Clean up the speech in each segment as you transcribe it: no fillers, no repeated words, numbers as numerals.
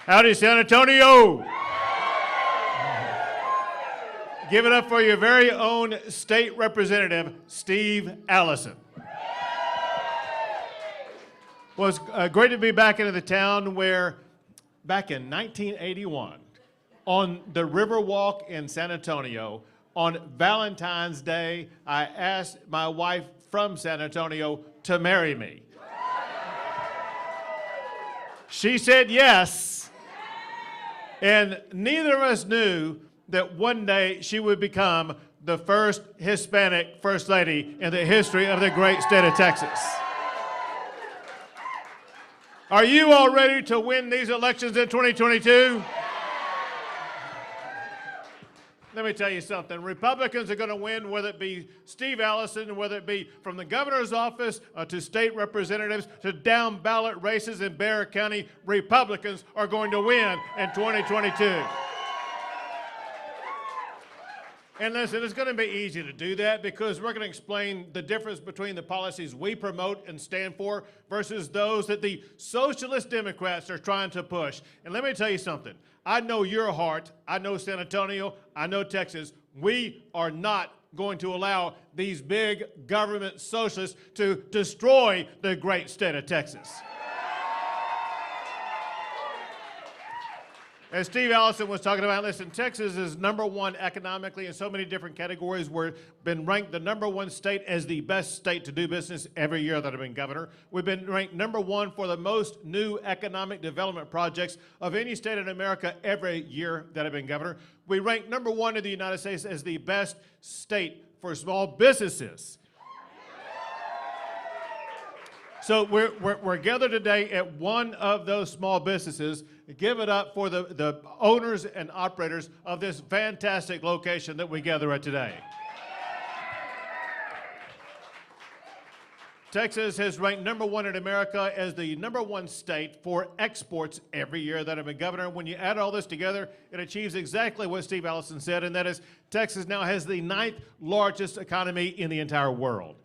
Howdy, San Antonio. Give it up for your very own state representative, Steve Allison. Well, it's great to be back into the town where, back in 1981, on the Riverwalk in San Antonio, on Valentine's Day, I asked my wife from San Antonio to marry me. She said yes, and neither of us knew that one day she would become the first Hispanic First Lady in the history of the great state of Texas. Are you all ready to win these elections in 2022? Let me tell you something. Republicans are going to win, whether it be Steve Allison, whether it be from the governor's office to state representatives to down ballot races in Bexar County. Republicans are going to win in 2022. And listen, it's going to be easy to do that because we're going to explain the difference between the policies we promote and stand for versus those that the socialist Democrats are trying to push. And let me tell you something. I know your heart. I know San Antonio. I know Texas. We are not going to allow these big government socialists to destroy the great state of Texas. As Steve Allison was talking about, listen, Texas is #1 economically in so many different categories. We've been ranked the #1 state as the best state to do business every year that I've been governor. We've been ranked #1 for the most new economic development projects of any state in America every year that I've been governor. We rank #1 in the United States as the best state for small businesses. So we're gathered today at one of those small businesses. Give it up for the owners and operators of this fantastic location that we gather at today. Texas has ranked #1 in America as the #1 state for exports every year that I've been governor. When you add all this together, it achieves exactly what Steve Allison said, and that is Texas now has the 9th largest economy in the entire world.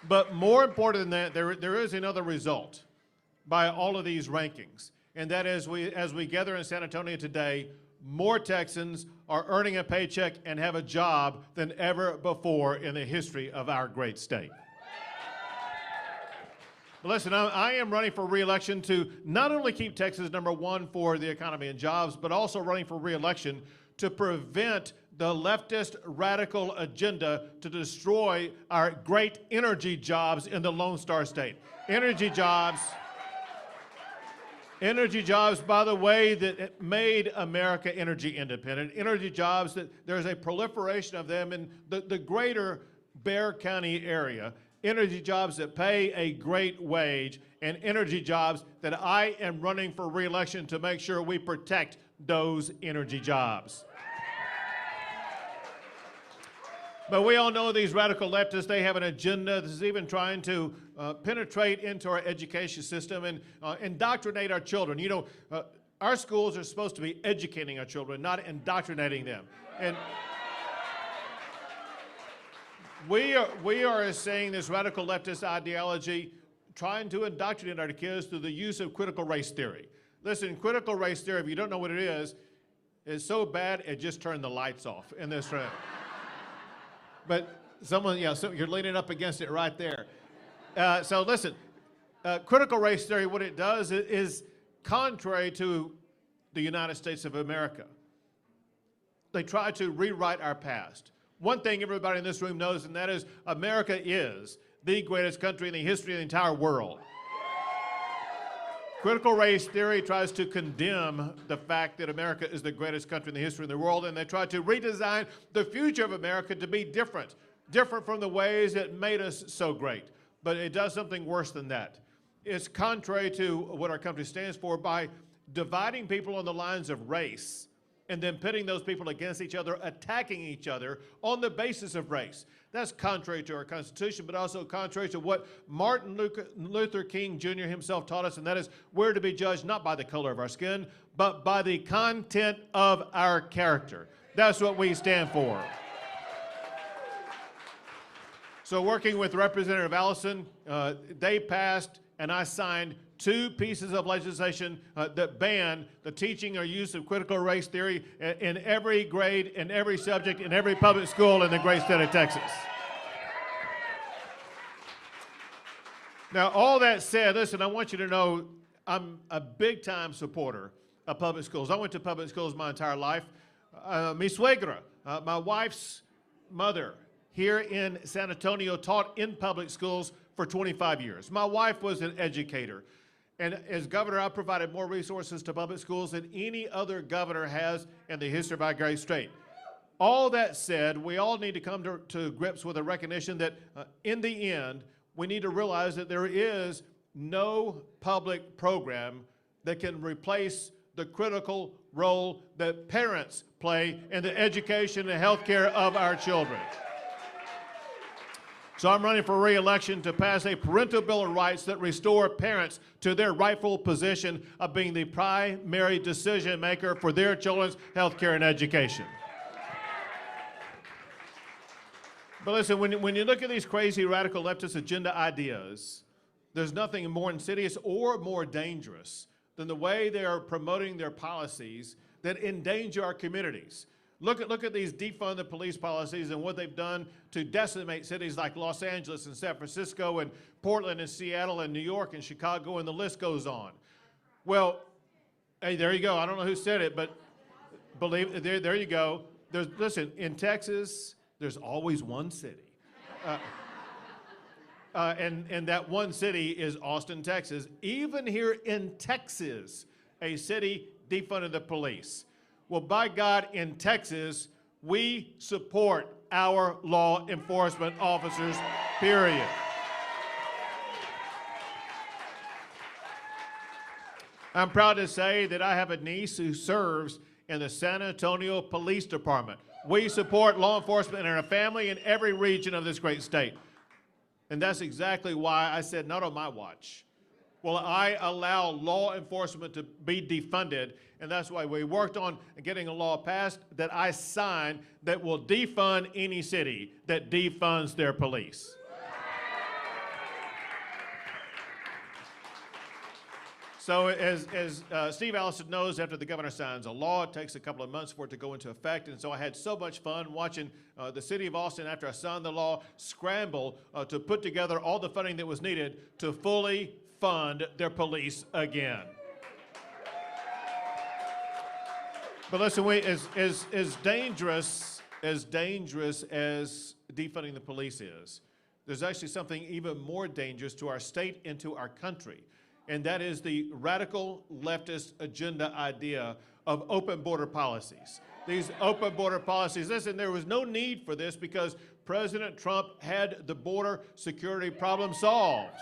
But more important than that, there is another result by all of these rankings, and that is as we gather in San Antonio today, more Texans are earning a paycheck and have a job than ever before in the history of our great state. But listen, I am running for re-election to not only keep Texas #1 for the economy and jobs, but also running for re-election to prevent the leftist radical agenda to destroy our great energy jobs in the Lone Star State. Energy jobs, by the way, that made America energy independent. Energy jobs that there's a proliferation of them in the greater Bexar County area. Energy jobs that pay a great wage, and energy jobs that I am running for re-election to make sure we protect those energy jobs. But we all know these radical leftists, they have an agenda that's even trying to penetrate into our education system and indoctrinate our children. You know, our schools are supposed to be educating our children, not indoctrinating them. And we are saying this radical leftist ideology trying to indoctrinate our kids through the use of critical race theory. Listen, critical race theory, if you don't know what it is so bad it just turned the lights off in this room. But someone, so you're leaning up against it right there. So listen, critical race theory, what it does is contrary to the United States of America. They try to rewrite our past. One thing everybody in this room knows, and that is America is the greatest country in the history of the entire world. Critical race theory tries to condemn the fact that America is the greatest country in the history of the world, and they try to redesign the future of America to be different from the ways that made us so great. But it does something worse than that. It's contrary to what our country stands for by dividing people on the lines of race and then pitting those people against each other, attacking each other on the basis of race. That's contrary to our Constitution, but also contrary to what Martin Luther King Jr. himself taught us, and that is we're to be judged not by the color of our skin, but by the content of our character. That's what we stand for. So working with Representative Allison, they passed and I signed 2 pieces of legislation that ban the teaching or use of critical race theory in every grade, in every subject, in every public school in the great state of Texas. Now, all that said, listen, I want you to know I'm a big-time supporter of public schools. I went to public schools my entire life. Mi suegra, my wife's mother, here in San Antonio, taught in public schools for 25 years. My wife was an educator. And as governor, I provided more resources to public schools than any other governor has in the history of our great state. All that said, we all need to come to grips with a recognition that in the end, we need to realize that there is no public program that can replace the critical role that parents play in the education and health care of our children. So I'm running for re-election to pass a parental bill of rights that restore parents to their rightful position of being the primary decision maker for their children's health care and education. But listen, when you look at these crazy radical leftist agenda ideas, there's nothing more insidious or more dangerous than the way they are promoting their policies that endanger our communities. Look at these defund the police policies and what they've done to decimate cities like Los Angeles and San Francisco and Portland and Seattle and New York and Chicago, and the list goes on. Well, hey, there you go. I don't know who said it, but believe there you go. Listen, in Texas, there's always one city. And that one city is Austin, Texas. Even here in Texas, a city defunded the police. Well, by God, in Texas, we support our law enforcement officers, period. I'm proud to say that I have a niece who serves in the San Antonio Police Department. We support law enforcement and our family in every region of this great state. And that's exactly why I said, not on my watch. Well, I allow law enforcement to be defunded, and that's why we worked on getting a law passed that I signed that will defund any city that defunds their police. So as Steve Allison knows, after the governor signs a law, it takes a couple of months for it to go into effect. And so I had so much fun watching the city of Austin, after I signed the law, scramble to put together all the funding that was needed to fully fund their police again. But listen, as dangerous as defunding the police is, there's actually something even more dangerous to our state and to our country. And that is the radical leftist agenda idea of open border policies. These open border policies, listen, there was no need for this because President Trump had the border security problem solved.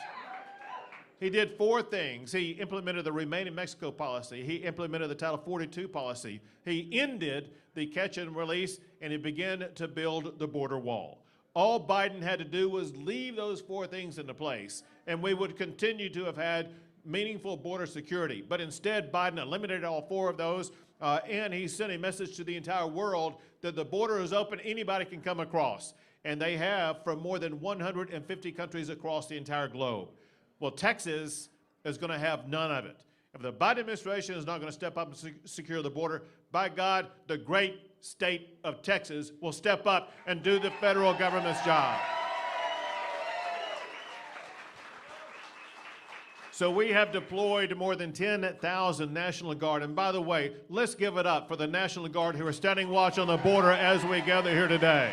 He did 4 things. He implemented the Remain in Mexico policy. He implemented the Title 42 policy. He ended the catch and release, and he began to build the border wall. All Biden had to do was leave those 4 things into place, and we would continue to have had meaningful border security. But instead, Biden eliminated all 4 of those, and he sent a message to the entire world that the border is open, anybody can come across. And they have from more than 150 countries across the entire globe. Well, Texas is going to have none of it. If the Biden administration is not going to step up and secure the border, by God, the great state of Texas will step up and do the federal government's job. So we have deployed more than 10,000 National Guard. And by the way, let's give it up for the National Guard who are standing watch on the border as we gather here today.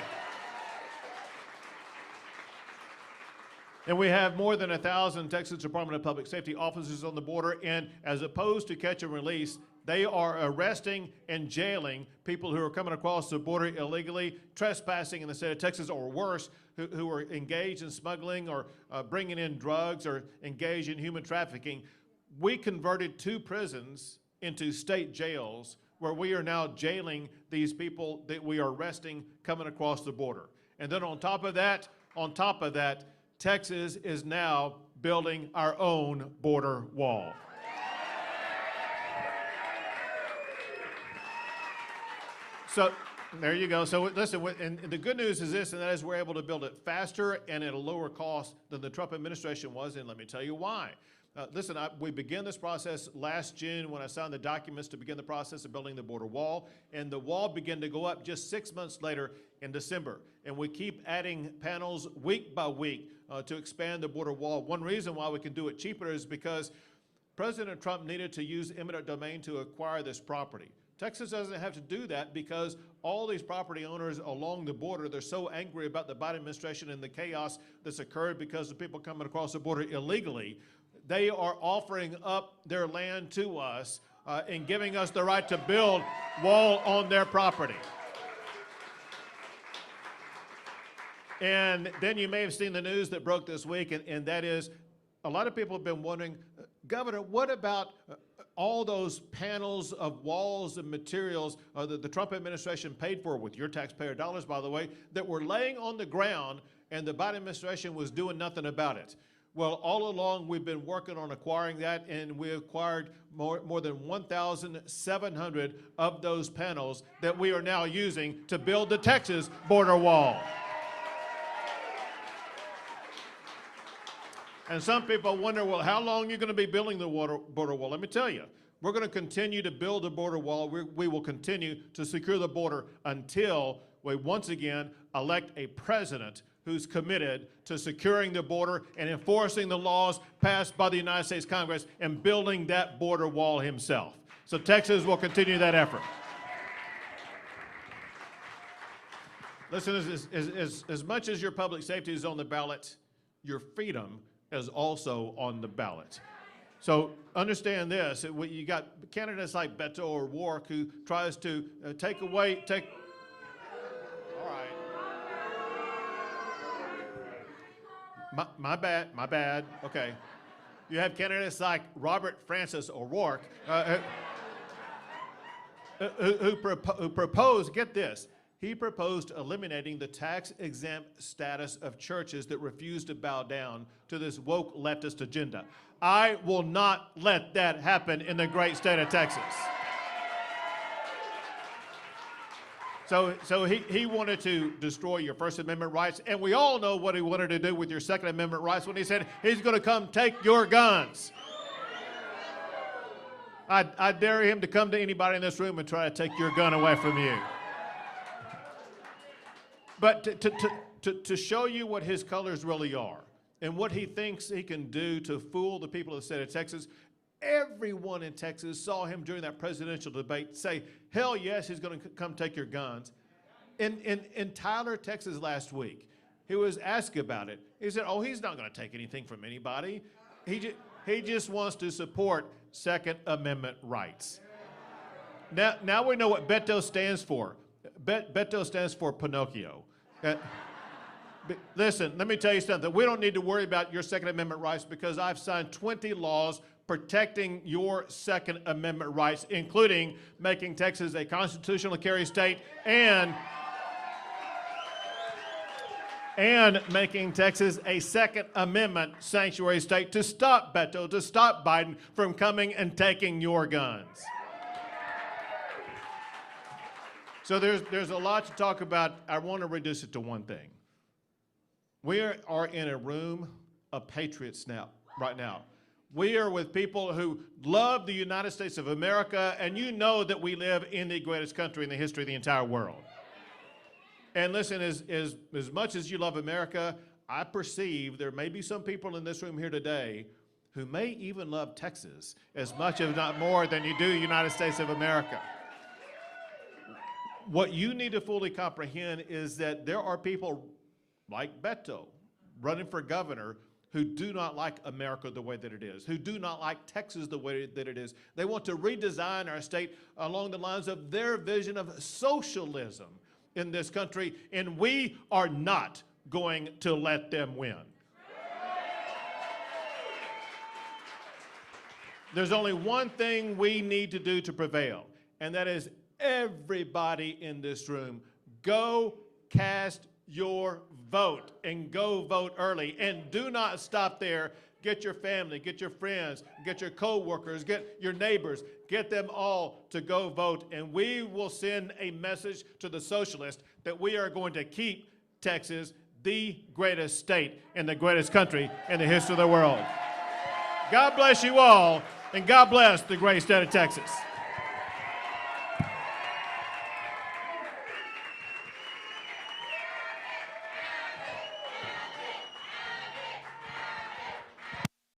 And we have more than 1,000 Texas Department of Public Safety officers on the border. And as opposed to catch and release, they are arresting and jailing people who are coming across the border illegally, trespassing in the state of Texas, or worse, who are engaged in smuggling or bringing in drugs or engaged in human trafficking. We converted 2 prisons into state jails where we are now jailing these people that we are arresting coming across the border. And then on top of that, Texas is now building our own border wall. There you go. So listen, and the good news is this, and that is we're able to build it faster and at a lower cost than the Trump administration was, and let me tell you why. Listen, we began this process last June when I signed the documents to begin the process of building the border wall, and the wall began to go up just 6 months later in December. And we keep adding panels week by week to expand the border wall. One reason why we can do it cheaper is because President Trump needed to use eminent domain to acquire this property. Texas doesn't have to do that because all these property owners along the border, they're so angry about the Biden administration and the chaos that's occurred because of people coming across the border illegally. They are offering up their land to us and giving us the right to build wall on their property. And then you may have seen the news that broke this week, and that is a lot of people have been wondering, Governor, what about all those panels of walls and materials that the Trump administration paid for with your taxpayer dollars, by the way, that were laying on the ground and the Biden administration was doing nothing about it? Well, all along we've been working on acquiring that, and we acquired more than 1,700 of those panels that we are now using to build the Texas border wall. And some people wonder, well, how long are you going to be building the border wall? Let me tell you, we're going to continue to build the border wall. We will continue to secure the border until we once again elect a president who's committed to securing the border and enforcing the laws passed by the United States Congress and building that border wall himself. So Texas will continue that effort. Listen, as much as your public safety is on the ballot, your freedom is also on the ballot. So understand this, you got candidates like Beto or Wark who tries to all right. My bad, okay. You have candidates like Robert Francis O'Rourke who proposed, get this, he proposed eliminating the tax-exempt status of churches that refuse to bow down to this woke leftist agenda. I will not let that happen in the great state of Texas. So he wanted to destroy your First Amendment rights, and we all know what he wanted to do with your Second Amendment rights when he said he's going to come take your guns. I dare him to come to anybody in this room and try to take your gun away from you. But to show you what his colors really are and what he thinks he can do to fool the people of the state of Texas, everyone in Texas saw him during that presidential debate say, hell yes, he's going to come take your guns. In Tyler, Texas last week, he was asked about it. He said, oh, he's not going to take anything from anybody. He just wants to support Second Amendment rights. Now we know what Beto stands for. Beto stands for Pinocchio. Listen, let me tell you something. We don't need to worry about your Second Amendment rights because I've signed 20 laws protecting your Second Amendment rights, including making Texas a constitutional carry state and making Texas a Second Amendment sanctuary state to stop Beto, to stop Biden from coming and taking your guns. So there's a lot to talk about. I want to reduce it to one thing. We are in a room of patriots now, right now. We are with people who love the United States of America, and you know that we live in the greatest country in the history of the entire world. And listen, as much as you love America, I perceive there may be some people in this room here today who may even love Texas as much, if not more, than you do the United States of America. What you need to fully comprehend is that there are people like Beto running for governor who do not like America the way that it is, who do not like Texas the way that it is. They want to redesign our state along the lines of their vision of socialism in this country, and we are not going to let them win. There's only one thing we need to do to prevail, and that is everybody in this room, go cast your vote and go vote early. And do not stop there. Get your family, get your friends, get your co-workers, get your neighbors, get them all to go vote. And we will send a message to the socialists that we are going to keep Texas the greatest state and the greatest country in the history of the world. God bless you all, and God bless the great state of Texas.